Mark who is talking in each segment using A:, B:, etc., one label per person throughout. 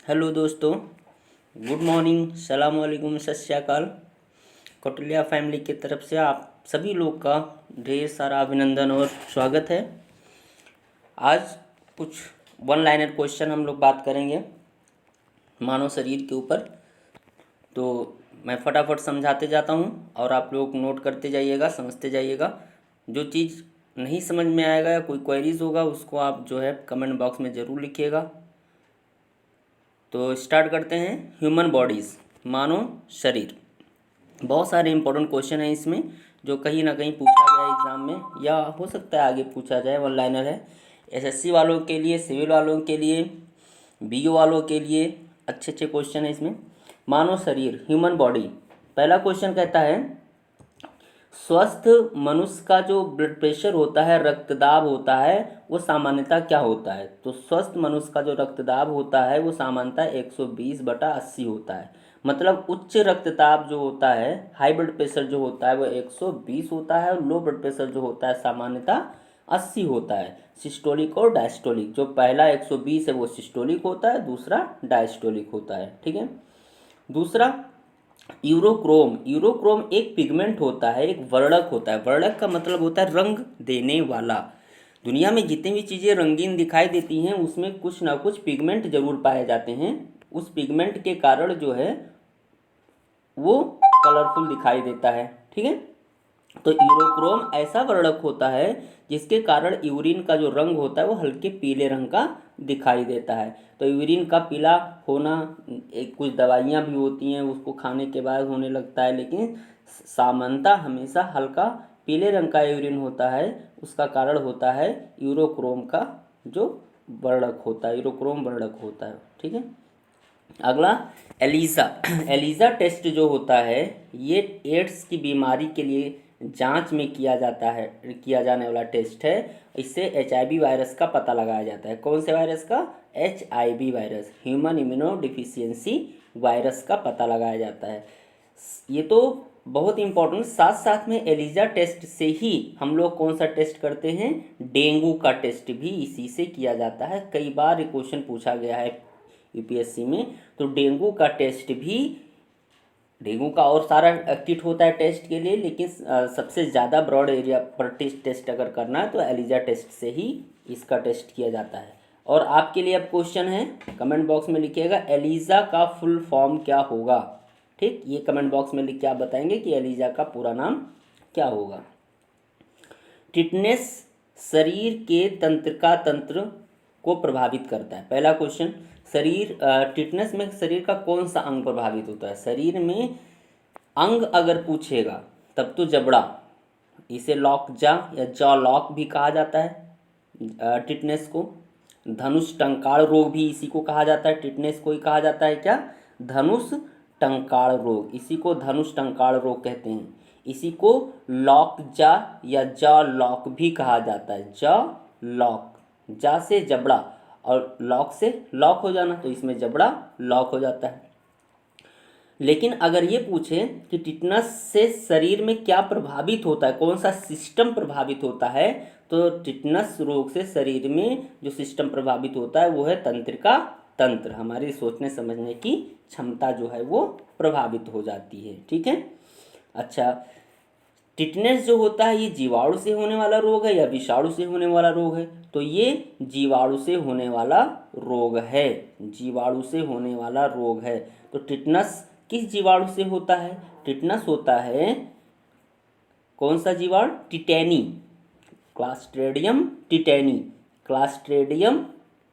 A: Hello दोस्तों, good morning, सलाम वालेकुम, सत श्री अकाल। कौटिल्या फैमिली की तरफ से आप सभी लोग का ढेर सारा अभिनंदन और स्वागत है। आज कुछ वन लाइनर क्वेश्चन हम लोग बात करेंगे मानव शरीर के ऊपर। तो मैं फटाफट समझाते जाता हूँ और आप लोग नोट करते जाइएगा, समझते जाइएगा। जो चीज़ नहीं समझ में आएगा या कोई क्वेरीज होगा उसको आप जो है कमेंट बॉक्स में ज़रूर लिखिएगा। तो स्टार्ट करते हैं। ह्यूमन बॉडीज़, मानव शरीर। बहुत सारे इंपॉर्टेंट क्वेश्चन हैं इसमें जो कहीं ना कहीं पूछा गया है एग्ज़ाम में, या हो सकता है आगे पूछा जाए। वन लाइनर है, एसएससी वालों के लिए, सिविल वालों के लिए, बीओ वालों के लिए अच्छे अच्छे क्वेश्चन है इसमें। मानव शरीर, ह्यूमन बॉडी। पहला क्वेश्चन कहता है, स्वस्थ मनुष्य का जो ब्लड प्रेशर होता है, रक्तदाब होता है, वो सामान्यतः क्या होता है? तो स्वस्थ मनुष्य का जो रक्तदाब होता है वो सामान्यतः 120/80 होता है। मतलब उच्च रक्तदाब जो होता है, हाई ब्लड प्रेशर जो होता है वो 120 होता है, और लो ब्लड प्रेशर जो होता है सामान्यतः 80 होता है। सिस्टोलिक और डायस्टोलिक, जो पहला 120 है वो सिस्टोलिक होता है, दूसरा डायस्टोलिक होता है। ठीक है। दूसरा, यूरोक्रोम। यूरोक्रोम एक पिगमेंट होता है, एक वर्णक होता है। वर्णक का मतलब होता है रंग देने वाला। दुनिया में जितनी भी चीज़ें रंगीन दिखाई देती हैं उसमें कुछ ना कुछ पिगमेंट जरूर पाए जाते हैं। उस पिगमेंट के कारण जो है वो कलरफुल दिखाई देता है। ठीक है। तो यूरोक्रोम ऐसा वर्णक होता है जिसके कारण यूरिन का जो रंग होता है वो हल्के पीले रंग का दिखाई देता है। तो यूरिन का पीला होना, एक कुछ दवाइयाँ भी होती हैं उसको खाने के बाद होने लगता है, लेकिन सामान्यतः हमेशा हल्का पीले रंग का यूरिन होता है। उसका कारण होता है यूरोक्रोम का जो वर्णक होता है, यूरोक्रोम वर्णक होता है। ठीक है। अगला, एलिसा। एलिसा टेस्ट जो होता है ये एड्स की बीमारी के लिए जांच में किया जाने वाला टेस्ट है। इससे एचआईवी वायरस का पता लगाया जाता है। कौन से वायरस का? HIV virus, human immuno deficiency virus का पता लगाया जाता है। ये तो बहुत इंपॉर्टेंट। साथ साथ में एलिजा टेस्ट से ही हम लोग कौन सा टेस्ट करते हैं? डेंगू का टेस्ट भी इसी से किया जाता है। कई बार ये क्वेश्चन पूछा गया है यूपीएससी में। तो डेंगू का टेस्ट भी, डेंगू का और सारा किट होता है टेस्ट के लिए, लेकिन सबसे ज़्यादा ब्रॉड एरिया पर टेस्ट अगर करना है तो एलिजा टेस्ट से ही इसका टेस्ट किया जाता है। और आपके लिए अब क्वेश्चन है, कमेंट बॉक्स में लिखिएगा एलिजा का फुल फॉर्म क्या होगा। ठीक, ये कमेंट बॉक्स में लिख के आप बताएंगे कि एलिजा का पूरा नाम क्या होगा। टिटनेस शरीर के तंत्रिका तंत्र को प्रभावित करता है। पहला क्वेश्चन, टिटनेस में शरीर का कौन सा अंग प्रभावित होता है? शरीर में अंग अगर पूछेगा तब तो जबड़ा, इसे लॉक जा या जॉ लॉक भी कहा जाता है टिटनेस को। धनुष टंकार रोग भी इसी को कहा जाता है, टिटनेस को ही कहा जाता है क्या? धनुष टंकार रोग, इसी को धनुष टंकार रोग कहते हैं। इसी को लॉक जा या जॉ लॉक भी कहा जाता है। जॉ लॉक, जा से जबड़ा और लॉक से लॉक हो जाना, तो इसमें जबड़ा लॉक हो जाता है। लेकिन अगर ये पूछे कि टिटनस से शरीर में क्या प्रभावित होता है, कौन सा सिस्टम प्रभावित होता है, तो टिटनस रोग से शरीर में जो सिस्टम प्रभावित होता है वो है तंत्रिका तंत्र। हमारी सोचने समझने की क्षमता जो है वो प्रभावित हो जाती है। ठीक है। अच्छा, टिटनेस जो होता है ये जीवाणु से होने वाला रोग है या विषाणु से होने वाला रोग है? तो ये जीवाणु से होने वाला रोग है, जीवाणु से होने वाला रोग है। तो टिटनस किस जीवाणु से होता है? टिटनस होता है कौन सा जीवाणु? Tetani, Clostridium tetani. Clostridium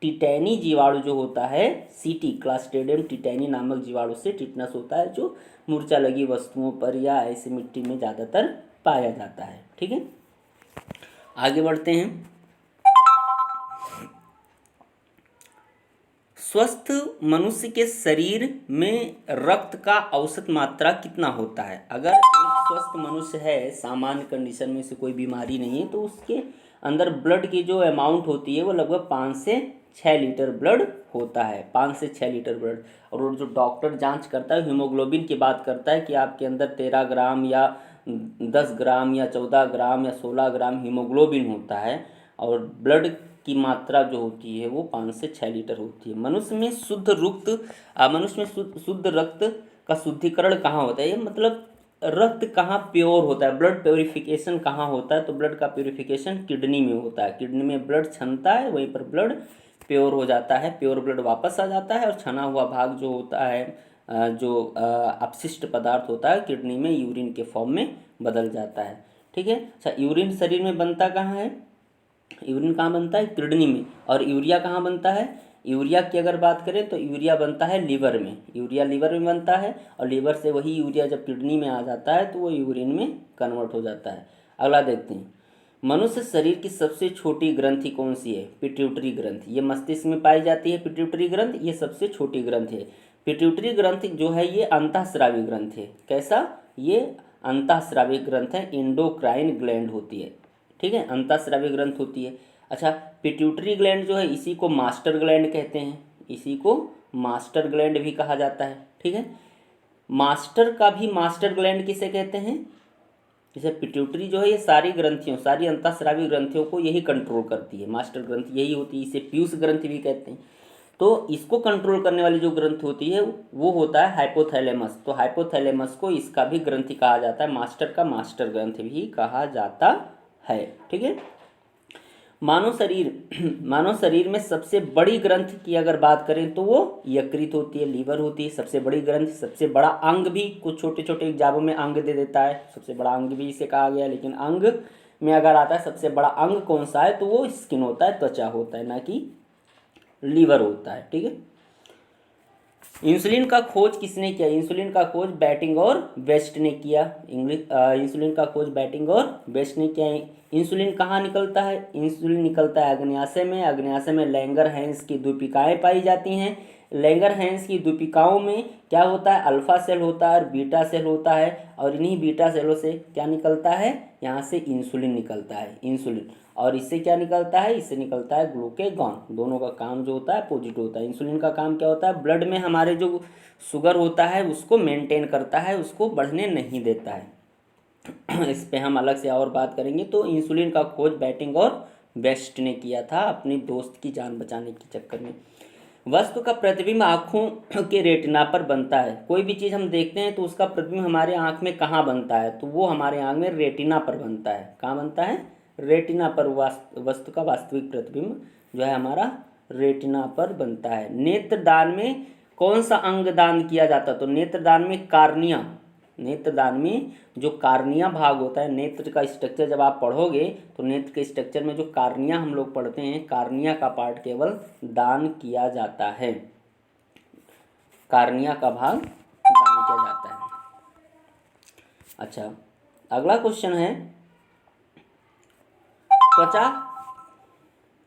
A: tetani जीवाणु जो होता है, सीटी, क्लास्ट्रेडियम टिटेनी नामक जीवाणु से टिटनस होता है, जो मूर्छा लगी वस्तुओं पर या ऐसी मिट्टी में ज़्यादातर पाया जाता है। ठीक है। आगे बढ़ते हैं। स्वस्थ मनुष्य के शरीर में रक्त का औसत मात्रा कितना होता है? अगर एक स्वस्थ मनुष्य है, सामान्य कंडीशन में से कोई बीमारी नहीं है, तो उसके अंदर ब्लड की जो अमाउंट होती है वो लगभग 5 से 6 लीटर ब्लड होता है। 5 से 6 लीटर ब्लड। और वो जो डॉक्टर जांच करता है हीमोग्लोबिन की बात करता है कि आपके अंदर 13 ग्राम या 10 ग्राम या 14 ग्राम या 16 ग्राम हीमोग्लोबिन होता है। और ब्लड की मात्रा जो होती है वो 5 से 6 लीटर होती है। मनुष्य में शुद्ध रक्त का शुद्धिकरण कहाँ होता है, ये मतलब रक्त कहाँ प्योर होता है, ब्लड प्योरिफिकेशन कहाँ होता है, तो ब्लड का प्योरिफिकेशन किडनी में होता है। किडनी में ब्लड छनता है, वहीं पर ब्लड प्योर हो जाता है, प्योर ब्लड वापस आ जाता है, और छना हुआ भाग जो होता है जो अपशिष्ट पदार्थ होता है किडनी में यूरिन के फॉर्म में बदल जाता है। ठीक है। अच्छा, यूरिन शरीर में बनता कहाँ है, यूरिन कहाँ बनता है, किडनी में। और यूरिया कहाँ बनता है, यूरिया की अगर बात करें तो यूरिया बनता है लीवर में, यूरिया लीवर में बनता है, और लीवर से वही यूरिया जब किडनी में आ जाता है तो वो यूरिन में कन्वर्ट हो जाता है। अगला देखते हैं, मनुष्य शरीर की सबसे छोटी ग्रंथि कौन सी है, पिट्यूटरी ग्रंथि। ये मस्तिष्क में पाई जाती है पिट्यूटरी ग्रंथि, ये सबसे छोटी ग्रंथि है। पिट्यूटरी ग्रंथि जो है ये अंतःस्रावी ग्रंथि है। कैसा, ये अंतःस्रावी ग्रंथ है, एंडोक्राइन ग्लैंड होती है। ठीक है, अंतःस्रावी ग्रंथ होती है। अच्छा, पिट्यूटरी ग्लैंड जो है इसी को मास्टर ग्लैंड कहते हैं, इसी को मास्टर ग्लैंड भी कहा जाता है। ठीक है, मास्टर का भी मास्टर ग्लैंड किसे कहते हैं, जैसे पिट्यूटरी जो है ये सारी ग्रंथियों, सारी अंतःस्रावी ग्रंथियों को यही कंट्रोल करती है, मास्टर ग्रंथि यही होती है, इसे पीयूष ग्रंथि भी कहते हैं। तो इसको कंट्रोल करने वाली जो ग्रंथि होती है वो होता है हाइपोथैलेमस। तो हाइपोथैलेमस को इसका भी ग्रंथि कहा जाता है, मास्टर का मास्टर ग्रंथि भी कहा जाता है। ठीक है, मानव शरीर में सबसे बड़ी ग्रंथि की अगर बात करें तो वो यकृत होती है, लीवर होती है। सबसे बड़ी ग्रंथि, सबसे बड़ा अंग भी कुछ छोटे छोटे एग्जामों में अंग दे देता है, सबसे बड़ा अंग भी इसे कहा गया, लेकिन अंग में अगर आता है सबसे बड़ा अंग कौन सा है तो वो स्किन होता है, त्वचा होता है, ना कि लीवर होता है। ठीक है, इंसुलिन का खोज किसने किया, इंसुलिन का खोज बैटिंग और वेस्ट ने किया। इंसुलिन का खोज बैटिंग और वेस्ट ने किया। इंसुलिन कहाँ निकलता है, इंसुलिन निकलता है अग्न्याशय में। अग्न्याशय में लैंगरहैंस की द्वीपिकाएँ पाई जाती हैं। लैंगरहैंस की द्वीपिकाओं में क्या होता है, अल्फा सेल होता है और बीटा सेल होता है, और इन्हीं बीटा सेलों से क्या निकलता है, यहाँ से इंसुलिन निकलता है, इंसुलिन। और इससे क्या निकलता है, इससे निकलता है ग्लूकेगॉन। दोनों का काम जो होता है अपोजिट होता है। इंसुलिन का काम क्या होता है, ब्लड में हमारे जो शुगर होता है उसको मेंटेन करता है, उसको बढ़ने नहीं देता है। इस पे हम अलग से और बात करेंगे। तो इंसुलिन का खोज बैटिंग और वेस्ट ने किया था अपने दोस्त की जान बचाने के चक्कर में। वस्तु का प्रतिबिंब आँखों के रेटिना पर बनता है। कोई भी चीज़ हम देखते हैं तो उसका प्रतिबिंब हमारे आँख में कहाँ बनता है, तो वो हमारे आँख में रेटिना पर बनता है। कहाँ बनता है, रेटिना पर। वस्तु का वास्तविक प्रतिबिंब जो है हमारा रेटिना पर बनता है। नेत्रदान में कौन सा अंग दान किया जाता है, तो नेत्रदान में कार्निया, नेत्रदान में जो कार्निया भाग होता है, नेत्र का स्ट्रक्चर जब आप पढ़ोगे तो नेत्र के स्ट्रक्चर में जो कार्निया हम लोग पढ़ते हैं, कार्निया का पार्ट केवल दान किया जाता है, कार्निया का भाग दान किया जाता है। अच्छा, अगला क्वेश्चन है त्वचा,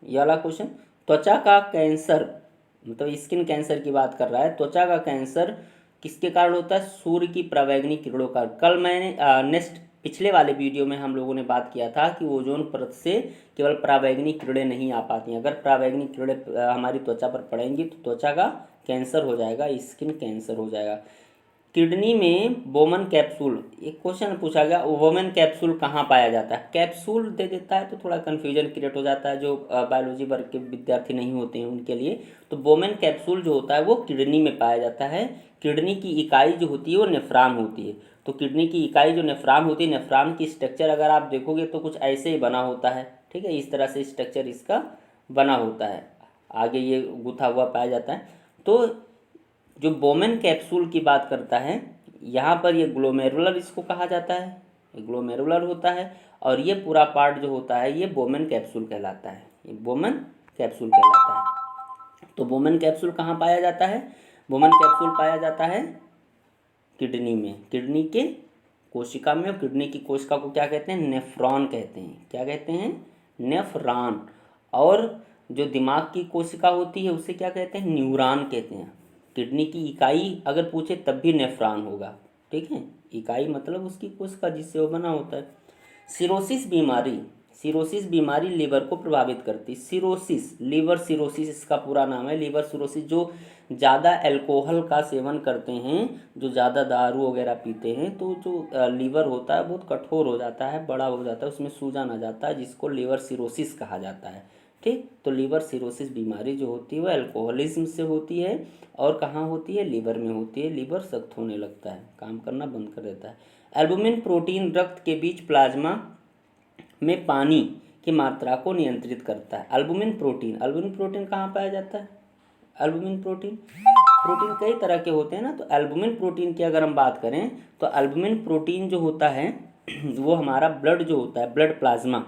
A: ये वाला क्वेश्चन, त्वचा का कैंसर, मतलब स्किन कैंसर की बात कर रहा है। त्वचा का कैंसर किसके कारण होता है, सूर्य की परावैंगनी किरणों का। कल मैंने पिछले वाले वीडियो में हम लोगों ने बात किया था कि ओजोन परत से केवल परावैंगनी किरणें नहीं आ पाती हैं। अगर परावैंगनी किरणें हमारी त्वचा पर पड़ेंगी तो त्वचा का कैंसर हो जाएगा, स्किन कैंसर हो जाएगा। किडनी में बोमन कैप्सूल, एक क्वेश्चन पूछा गया, वोमेन कैप्सूल कहाँ पाया जाता है। कैप्सूल दे देता है तो थोड़ा कन्फ्यूजन क्रिएट हो जाता है जो बायोलॉजी वर्ग के विद्यार्थी नहीं होते हैं उनके लिए। तो बोमन कैप्सूल जो होता है वो किडनी में पाया जाता है। किडनी की इकाई जो होती है वो नेफ्रॉन होती है। तो किडनी की इकाई जो नेफ्रॉन होती है, नेफ्रॉन की स्ट्रक्चर अगर आप देखोगे तो कुछ ऐसे ही बना होता है। ठीक है, इस तरह से स्ट्रक्चर इसका बना होता है, आगे ये गुथा हुआ पाया जाता है। तो जो बोमेन कैप्सूल की बात करता है यहाँ पर, ये ग्लोमेरुलर इसको कहा जाता है, ये ग्लोमेरुलर होता है, और ये पूरा पार्ट जो होता है ये बोमेन कैप्सूल कहलाता है, ये बोमेन कैप्सूल कहलाता है। तो बोमेन कैप्सूल कहाँ पाया जाता है, बोमेन कैप्सूल पाया जाता है किडनी में, किडनी के कोशिका में। और किडनी की कोशिका को क्या कहते हैं, नेफ्रॉन कहते हैं। क्या कहते हैं, नेफ्रॉन। और जो दिमाग की कोशिका होती है उसे क्या कहते हैं, न्यूरॉन कहते हैं। किडनी की इकाई अगर पूछे तब भी नेफ्रॉन होगा। ठीक है, इकाई मतलब उसकी कोशिका जिससे वो बना होता है। सिरोसिस बीमारी, सिरोसिस बीमारी लीवर को प्रभावित करती है। सिरोसिस, लीवर सिरोसिस इसका पूरा नाम है। लीवर सिरोसिस जो ज़्यादा अल्कोहल का सेवन करते हैं, जो ज़्यादा दारू वगैरह पीते हैं, तो जो लीवर होता है बहुत कठोर हो जाता है, बड़ा हो जाता है, उसमें सूजन आ जाता है, जिसको लीवर सिरोसिस कहा जाता है। ठीक। तो लीवर सिरोसिस बीमारी जो होती है वो अल्कोहलिज्म से होती है और कहाँ होती है, लीवर में होती है। लीवर सख्त होने लगता है, काम करना बंद कर देता है। एल्बुमिन प्रोटीन रक्त के बीच प्लाज्मा में पानी की मात्रा को नियंत्रित करता है। एल्बुमिन प्रोटीन कहाँ पाया जाता है? एल्बुमिन प्रोटीन कई तरह के होते हैं ना। तो एल्बुमिन प्रोटीन की अगर हम बात करें तो एल्बुमिन प्रोटीन जो होता है वो हमारा ब्लड जो होता है, ब्लड प्लाज्मा,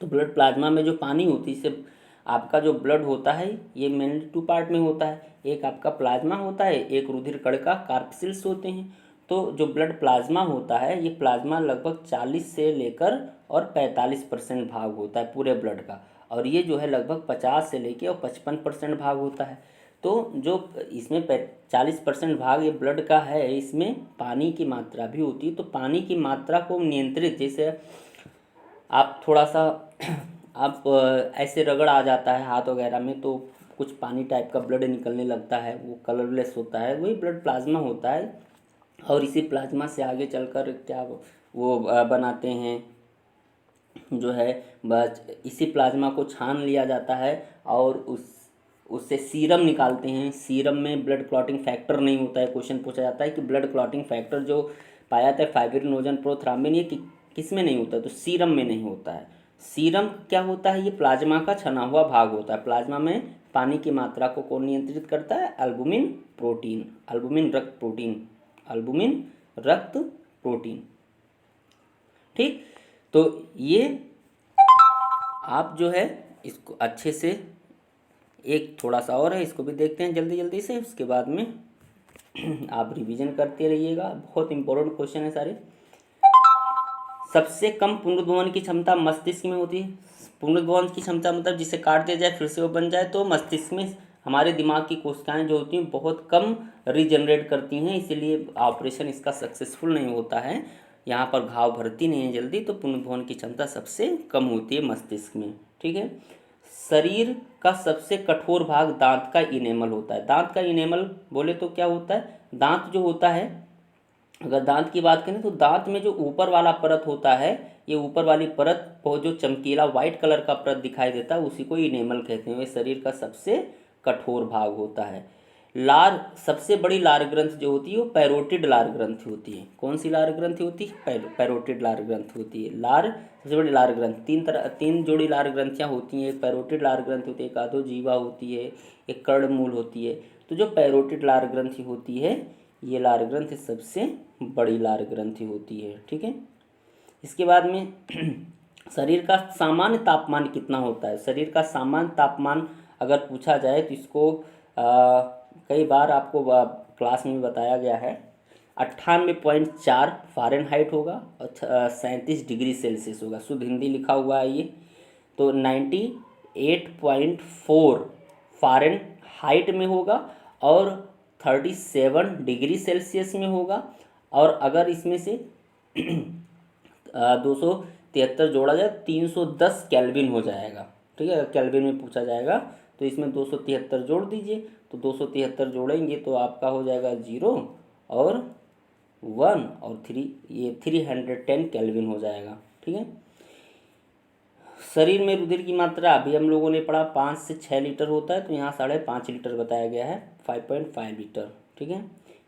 A: तो ब्लड प्लाज्मा में जो पानी होती है, इससे आपका जो ब्लड होता है ये मेनली 2 पार्ट में होता है। एक आपका प्लाज्मा होता है, एक रुधिर कण का कार्पसिल्स होते हैं। तो जो ब्लड प्लाज्मा होता है, ये प्लाज्मा लगभग 40 से लेकर और 45% भाग होता है पूरे ब्लड का, और ये जो है लगभग 50 से लेकर और 55% भाग होता है। तो जो इसमें 40% भाग ये ब्लड का है, इसमें पानी की मात्रा भी होती है। तो पानी की मात्रा को नियंत्रित, जैसे आप थोड़ा सा आप ऐसे रगड़ आ जाता है हाथ वगैरह में, तो कुछ पानी टाइप का ब्लड निकलने लगता है, वो कलरलेस होता है, वही ब्लड प्लाज्मा होता है। और इसी प्लाज्मा से आगे चलकर क्या वो बनाते हैं जो है, बस इसी प्लाज्मा को छान लिया जाता है और उससे सीरम निकालते हैं। सीरम में ब्लड क्लॉटिंग फैक्टर नहीं होता है। क्वेश्चन पूछा जाता है कि ब्लड क्लॉटिंग फैक्टर जो पाया जाता है फाइब्रिनोजन, प्रोथ्राम्बिन, ये किस में नहीं होता है? तो सीरम में नहीं होता है। सीरम क्या होता है? ये प्लाज्मा का छना हुआ भाग होता है। प्लाज्मा में पानी की मात्रा को कौन नियंत्रित करता है? एल्बुमिन प्रोटीन, एल्बुमिन रक्त प्रोटीन, एल्बुमिन रक्त प्रोटीन। ठीक। तो ये आप जो है इसको अच्छे से, एक थोड़ा सा और है, इसको भी देखते हैं जल्दी जल्दी से, उसके बाद में आप रिवीजन करते रहिएगा। बहुत इंपॉर्टेंट क्वेश्चन है सारे। सबसे कम पुनरुद्भवन की क्षमता मस्तिष्क में होती है। पुनरुद्भवन की क्षमता मतलब जिसे काट दिया जाए फिर से वो बन जाए। तो मस्तिष्क में हमारे दिमाग की कोशिकाएं जो होती हैं बहुत कम रीजनरेट करती हैं, इसीलिए ऑपरेशन इसका सक्सेसफुल नहीं होता है, यहाँ पर घाव भरती नहीं है जल्दी। तो पुनरुद्भवन की क्षमता सबसे कम होती है मस्तिष्क में। ठीक है। शरीर का सबसे कठोर भाग दांत का इनेमल होता है। दांत का इनेमल बोले तो क्या होता है? दांत जो होता है, अगर दांत की बात करें तो दांत में जो ऊपर वाला परत होता है, ये ऊपर वाली परत बहुत जो चमकीला वाइट कलर का परत दिखाई देता है, उसी को इनेमल कहते हैं। ये शरीर का सबसे कठोर भाग होता है। लार, सबसे बड़ी लार ग्रंथि जो होती है वो पैरोटिड लार ग्रंथि होती है। कौन सी लार ग्रंथि होती है? पैरोटिड लार ग्रंथि होती है। लार सबसे बड़ी लार ग्रंथि, तीन जोड़ी लार ग्रंथियाँ होती हैं। एक पैरोटिड लार ग्रंथि होती है, एक आधोजीवा होती है, एक कर्णमूल होती है। तो जो पैरोटिड लार ग्रंथि होती है, ये लार ग्रंथि सबसे बड़ी लार ग्रंथि होती है। ठीक है। इसके बाद में शरीर का सामान्य तापमान कितना होता है? शरीर का सामान्य तापमान अगर पूछा जाए तो इसको कई बार आपको क्लास में बताया गया है। 98.4 फ़ारेनहाइट होगा और 37 डिग्री सेल्सियस होगा। शुद्ध हिंदी लिखा हुआ है ये। तो 98.4 फ़ारेनहाइट में होगा और 37 डिग्री सेल्सियस में होगा। और अगर इसमें से 273 जोड़ा जाए 310 केल्विन हो जाएगा। ठीक है। केल्विन में पूछा जाएगा तो इसमें 273 जोड़ दीजिए। तो 273 जोड़ेंगे तो आपका हो जाएगा 0 और 1 और 3, ये 310 केल्विन हो जाएगा। ठीक है। शरीर में रुधिर की मात्रा अभी हम लोगों ने पढ़ा 5 से 6 लीटर होता है, तो यहाँ 5.5 लीटर बताया गया है, 5.5 लीटर। ठीक है।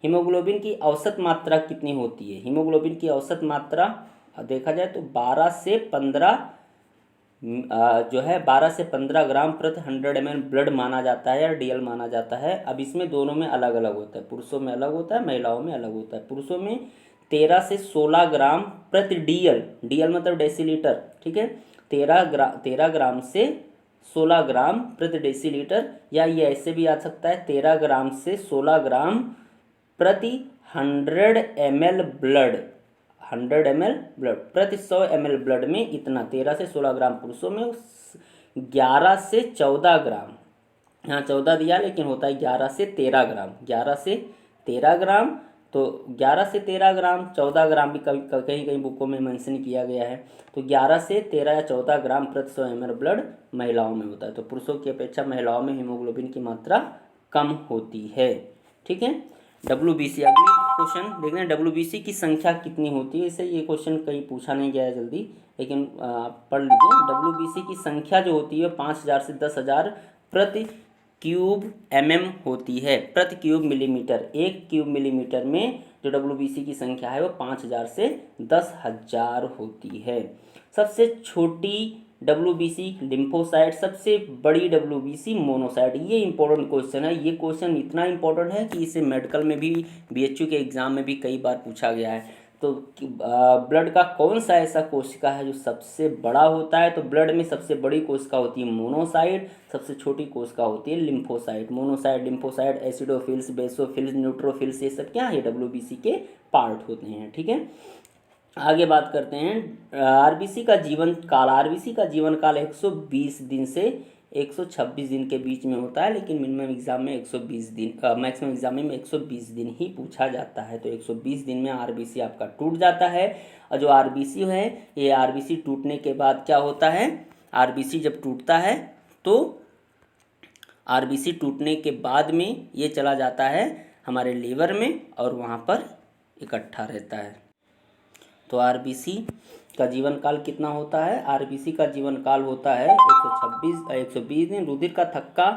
A: हीमोग्लोबिन की औसत मात्रा कितनी होती है? हीमोग्लोबिन की औसत मात्रा देखा जाए तो 12 से 15 जो है 12 से 15 ग्राम प्रति 100 ml ब्लड माना जाता है या डीएल माना जाता है। अब इसमें दोनों में अलग अलग होता है, पुरुषों में अलग होता है, महिलाओं में अलग होता है। पुरुषों में 13 से 16 ग्राम प्रति डीएल, डीएल मतलब डेसीलीटर। ठीक है। 13 ग्राम से 16 ग्राम प्रति डेसीलीटर, या ये ऐसे भी आ सकता है 13 ग्राम से 16 ग्राम प्रति 100 ml ब्लड, 100 ml ब्लड प्रति 100 ml ब्लड में इतना। 13 से 16 ग्राम पुरुषों में, 11 से 14 ग्राम, यहाँ 14 दिया लेकिन होता है 11 से 13 ग्राम, 11 से 13 ग्राम। तो 11 से 13 ग्राम, 14 ग्राम भी कहीं कहीं बुकों में मेंशन किया गया है। तो 11 से 13 या 14 ग्राम प्रति 100 ml ब्लड महिलाओं में होता है। तो पुरुषों की अपेक्षा महिलाओं में हीमोग्लोबिन की मात्रा कम होती है। ठीक है। WBC, अगली क्वेश्चन देखते हैं, डब्ल्यूबीसी की संख्या कितनी होती है। इससे ये क्वेश्चन कहीं पूछा नहीं गया है जल्दी, लेकिन पढ़ लीजिए। डब्ल्यूबीसी की संख्या जो होती है 5000 से 10,000 प्रति क्यूब होती है, प्रति क्यूब मिलीमीटर। एक क्यूब मिलीमीटर में जो डब्ल्यूबीसी की संख्या है वो 5000 से 10,000 होती है। सबसे छोटी डब्ल्यूबीसी लिम्फोसाइट, सबसे बड़ी डब्ल्यूबीसी मोनोसाइट। ये इंपॉर्टेंट क्वेश्चन है। ये क्वेश्चन इतना इंपॉर्टेंट है कि इसे मेडिकल में भी, बीएचयू के एग्जाम में भी कई बार पूछा गया है। तो ब्लड का कौन सा ऐसा कोशिका है जो सबसे बड़ा होता है। तो ब्लड में सबसे बड़ी कोशिका होती है मोनोसाइट, सबसे छोटी कोशिका होती है lymphocyte. Monocyte, lymphocyte, acidophils, basophils, neutrophils, ये सब क्या है, डब्ल्यूबीसी के पार्ट होते हैं। ठीक है, आगे बात करते हैं आरबीसी का जीवन काल। आरबीसी का जीवन काल 120 दिन से 126 दिन के बीच में होता है, लेकिन मिनिमम एग्जाम में 120 दिन, मैक्सिमम एग्जाम में 120 दिन ही पूछा जाता है। तो 120 दिन में आरबीसी आपका टूट जाता है। और जो आरबीसी है, ये आरबीसी टूटने के बाद क्या होता है, आरबीसी जब टूटता है तो आरबीसी टूटने के बाद में ये चला जाता है हमारे लीवर में और वहाँ पर इकट्ठा रहता है। तो आरबीसी का जीवन काल कितना होता है, आरबीसी का जीवन काल होता है 120 दिन। रुधिर का थक्का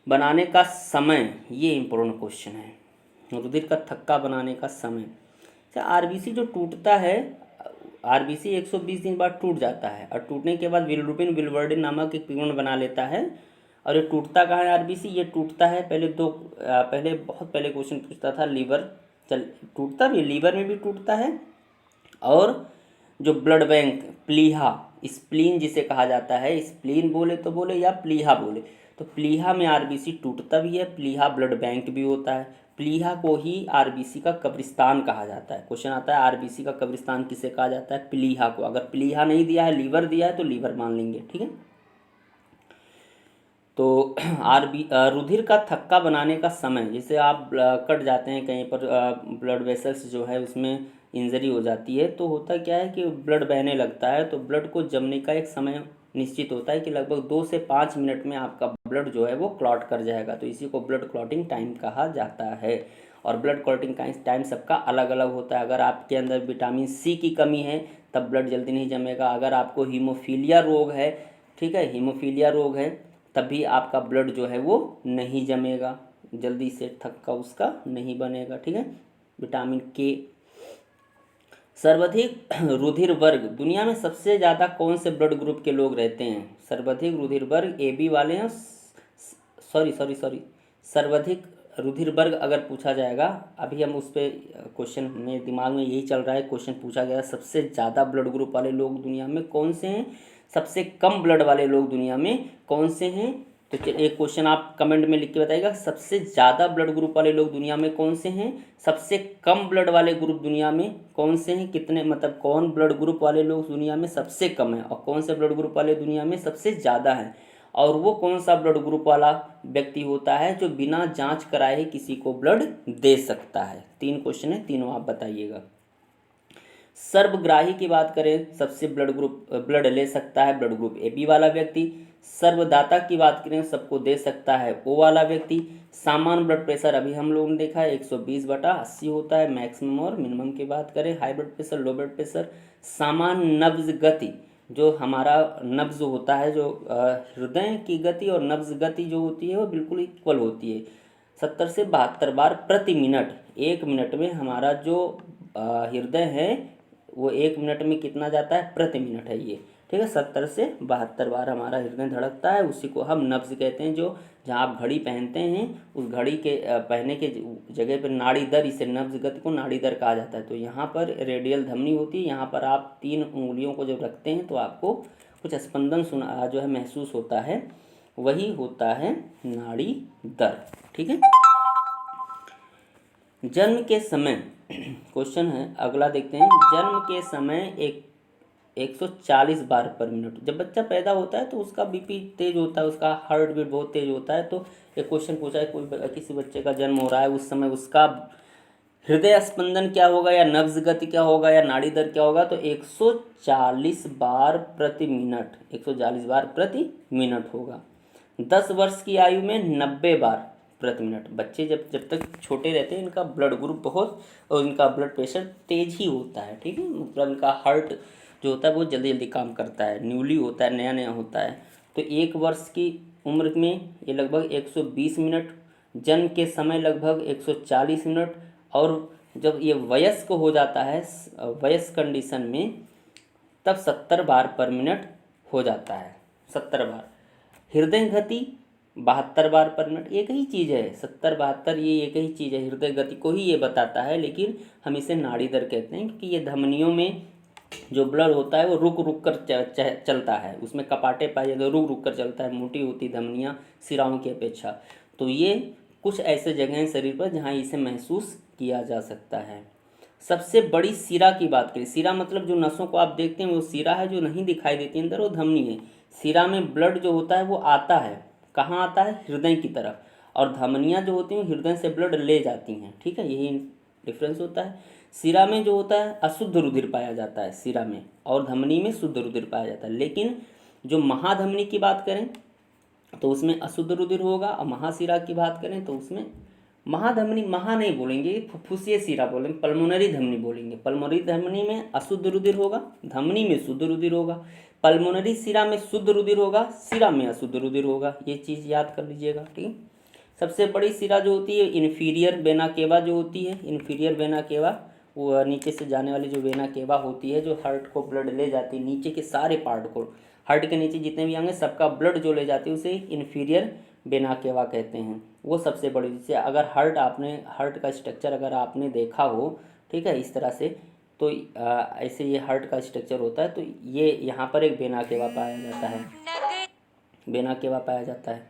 A: बनाने का समय, ये इंपॉर्टेंट क्वेश्चन है। रुधिर का थक्का बनाने का समय, अच्छा आरबीसी जो टूटता है, आरबीसी 120 दिन बाद टूट जाता है और टूटने के बाद बिलिरुबिन बिलिवर्डिन नामक एक पिगमेंट बना लेता है। और ये टूटता कहाँ है आरबीसी, ये टूटता है पहले बहुत पहले क्वेश्चन पूछता था लीवर, टूटता भी लीवर में भी टूटता है। और जो ब्लड बैंक प्लीहा, स्प्लीन जिसे कहा जाता है, स्प्लीन बोले तो बोले या प्लीहा बोले, तो प्लीहा में आरबीसी टूटता भी है। प्लीहा ब्लड बैंक भी होता है। प्लीहा को ही आरबीसी का कब्रिस्तान कहा जाता है। क्वेश्चन आता है आरबीसी का कब्रिस्तान किसे कहा जाता है, प्लीहा को। अगर प्लीहा नहीं दिया है, लीवर दिया है तो लीवर मान लेंगे। ठीक है, तो रुधिर का थक्का बनाने का समय, जैसे आप कट जाते हैं कहीं पर, ब्लड वेसल्स जो है उसमें इंजरी हो जाती है, तो होता क्या है कि ब्लड बहने लगता है। तो ब्लड को जमने का एक समय निश्चित होता है कि लगभग 2 से 5 मिनट में आपका ब्लड जो है वो क्लॉट कर जाएगा। तो इसी को ब्लड क्लॉटिंग टाइम कहा जाता है। और ब्लड क्लॉटिंग टाइम सबका अलग अलग होता है। अगर आपके अंदर विटामिन सी की कमी है तब ब्लड जल्दी नहीं जमेगा। अगर आपको हीमोफीलिया रोग है, ठीक है, हीमोफीलिया रोग है, तभी आपका ब्लड जो है वो नहीं जमेगा, जल्दी से थक्का उसका नहीं बनेगा। ठीक है, विटामिन के। सर्वाधिक रुधिर वर्ग, दुनिया में सबसे ज़्यादा कौन से ब्लड ग्रुप के लोग रहते हैं। सर्वाधिक रुधिर वर्ग ए बी वाले हैं, सॉरी सर्वाधिक रुधिर वर्ग अगर पूछा जाएगा, अभी हम उस पर क्वेश्चन में दिमाग में यही चल रहा है, क्वेश्चन पूछा गया सबसे ज़्यादा ब्लड ग्रुप वाले लोग दुनिया में कौन से हैं, सबसे कम ब्लड वाले लोग दुनिया में कौन से हैं। तो एक क्वेश्चन आप कमेंट में लिख के बताइएगा, सबसे ज़्यादा ब्लड ग्रुप वाले लोग दुनिया में कौन से हैं, सबसे कम ब्लड वाले ग्रुप दुनिया में कौन से हैं, कितने, मतलब कौन ब्लड ग्रुप वाले लोग दुनिया में सबसे कम है और कौन से ब्लड ग्रुप वाले दुनिया में सबसे ज़्यादा हैं, और वो कौन सा ब्लड ग्रुप वाला व्यक्ति होता है जो बिना जांच कराए किसी को ब्लड दे सकता है। 3 क्वेश्चन है, तीनों आप बताइएगा। सर्वग्राही की बात करें, सबसे ब्लड ले सकता है ब्लड ग्रुप ए बी वाला व्यक्ति। सर्वदाता की बात करें, सबको दे सकता है ओ वाला व्यक्ति। सामान्य ब्लड प्रेशर अभी हम लोगों ने देखा है 120/80 होता है, मैक्सिमम और मिनिमम की बात करें। High blood pressure, low blood pressure. सामान्य नब्ज गति, जो हमारा नब्ज होता है, जो हृदय की गति और नब्ज गति जो होती है वो बिल्कुल इक्वल होती है, 70 से 72 बार प्रति मिनट। 1 मिनट में हमारा जो हृदय है वो 1 मिनट में कितना जाता है, प्रति मिनट है ये। ठीक है, 70 से 72 बार हमारा हृदय धड़कता है, उसी को हम नब्ज कहते हैं। जो जहाँ आप घड़ी पहनते हैं उस घड़ी के पहनने के जगह पर नाड़ी दर, इसे नब्ज गति को नाड़ी दर कहा जाता है। तो यहाँ पर रेडियल धमनी होती है, यहाँ पर आप 3 उंगलियों को जब रखते हैं तो आपको कुछ स्पंदन सुना जो है महसूस होता है, वही होता है नाड़ी दर। ठीक है, जन्म के समय क्वेश्चन है अगला, देखते हैं। जन्म के समय 140 बार पर मिनट, जब बच्चा पैदा होता है तो उसका बीपी तेज होता है, उसका हार्ट बीट बहुत तेज होता है। तो एक क्वेश्चन पूछा है, किसी बच्चे का जन्म हो रहा है, उस समय उसका हृदय स्पंदन क्या होगा, या नब्ज गति क्या होगा, या नाड़ी दर क्या होगा। तो 140 बार प्रति मिनट, 140 बार प्रति मिनट होगा। 10 वर्ष की आयु में 90 बार, प्रति मिनट। बच्चे जब जब तक छोटे रहते हैं इनका ब्लड ग्रुप बहुत और इनका ब्लड प्रेशर तेज ही होता है, ठीक है, मतलब इनका हार्ट जो होता है वो जल्दी जल्दी काम करता है, न्यूली होता है, नया नया होता है। तो 1 वर्ष की उम्र में ये लगभग 120 मिनट, जन्म के समय लगभग 140 मिनट, और जब ये वयस्क हो जाता है वयस्क कंडीशन में तब 70 बार पर मिनट हो जाता है, 70 बार। हृदय गति 72 बार पर मिनट, एक ही चीज़ है, 70 72 ये एक ही चीज़ है, हृदय गति को ही ये बताता है, लेकिन हम इसे नाड़ी दर कहते हैं क्योंकि ये धमनियों में जो ब्लड होता है वो रुक रुक कर चलता है, उसमें कपाटे पाए जाते हैं, रुक रुक कर चलता है, मोटी होती धमनियाँ सिराओं की अपेक्षा। तो ये कुछ ऐसे जगह हैं शरीर पर जहाँ इसे महसूस किया जा सकता है। सबसे बड़ी सिरा की बात करें, सिरा मतलब जो नसों को आप देखते हैं वो सिरा है, जो नहीं दिखाई देती अंदर वो धमनी है। सिरा में ब्लड जो होता है वो आता है, कहाँ आता है, हृदय की तरफ, और धमनियाँ जो होती हैं हृदय से ब्लड ले जाती हैं, ठीक है, यही डिफरेंस होता है। सिरा में जो होता है अशुद्ध रुधिर पाया जाता है सिरा में, और धमनी में शुद्ध रुधिर पाया जाता है। लेकिन जो महाधमनी की बात करें तो उसमें अशुद्ध रुधिर होगा, और महाशिरा की बात करें तो उसमें महाधमनी, महा नहीं बोलेंगे, फुफ्फुसीय शिरा बोलेंगे, पल्मोनरी धमनी बोलेंगे। पल्मोनरी धमनी में अशुद्ध रुधिर होगा, धमनी में शुद्ध रुधिर होगा। पल्मोनरी शिरा में शुद्ध रुधिर होगा, शिरा में अशुद्ध रुधिर होगा, ये चीज़ याद कर लीजिएगा, ठीक। सबसे बड़ी शिरा जो होती है इन्फीरियर वेना केवा जो होती है, इन्फीरियर वेना केवा, वो नीचे से जाने वाली जो वेना केवा होती है, जो हार्ट को ब्लड ले जाती है, नीचे के सारे पार्ट को, हार्ट के नीचे जितने भी अंग हैं सबका ब्लड जो ले जाती है उसे इन्फीरियर वेना केवा कहते हैं। वो सबसे बड़ी, जैसे अगर हार्ट का स्ट्रक्चर अगर आपने देखा हो, ठीक है, इस तरह से, तो ऐसे ये हार्ट का स्ट्रक्चर होता है, तो ये यहाँ पर एक वेना केवा पाया जाता है, वेना केवा पाया जाता है।